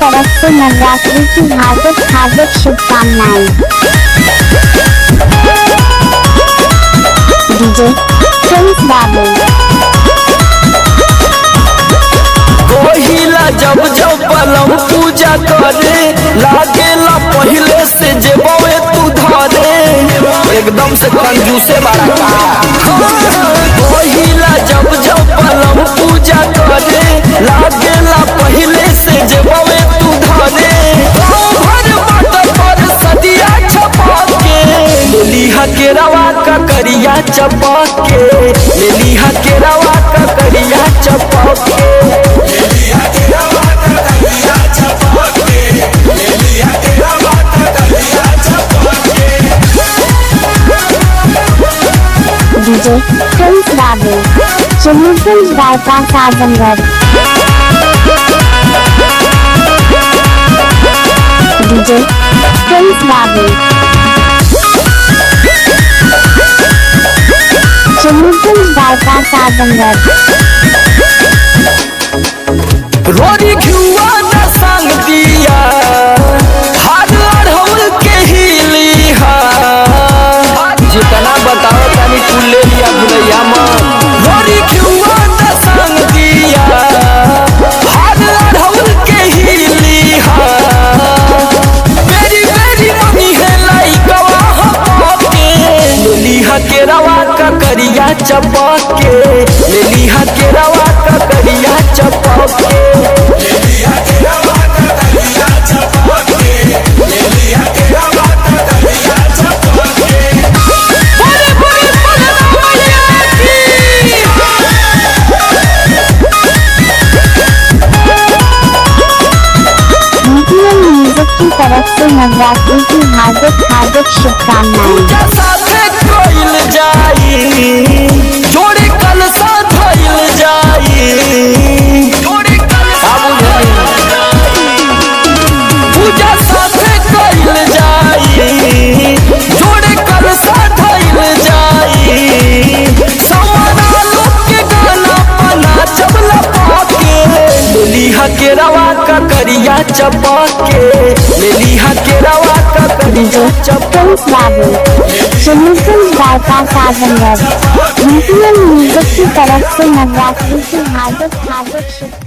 तरफ से नवरात्रि की हार्दिक शुभकामनाएं। डीजे प्रिंस बाबू। कोहिला जब पलम पूजा करे लागेला पहले से जेबवे तू धरे एकदम से कंजूसे बारा का। कोहिला जब पलम पूजा करे लागेला पहले से जेबवे तू धरे भर बाट पर सदिया छपा के लिहा के रवा का करिया चपा के लिहा के रवा का करिया चपा के डीजे प्रिंस बाबू Chunniganj bypass Azamgarh. DJ Prince बाबू चुन्नीगंज बाईपास आजमगढ़। रोरी घुआ न संग दिया हाथ अढ़ौल के ही लिहा जितना बताओ तनी तू ले लिया भुलैया मन। रोरी घुआ न संग दिया हाथ अढ़ौल के ही लिहा मेरी मनी है लाई गवाह के लिहा के रवा का करिया चपा के लिहा के रवा का करिया चपा के। की तरफ से नवरात्रि की हार्दिक शुभकामनाएं। साथे कोइल जाई जोड़े कलसा धइल जाई पूजा साथे कोइल जाई जोड़े कलसा धइल जाई समाना लोग के गाना पना चबला पाके लिहा के रवा का करिया चपा के लिहा के रवा का करिया चपा। बाबू चुन्नीगंज बाईपास आजमगढ़। म्यूजिक की तरफ से नवरात्रि की हार्दिक शुभकामनाएं।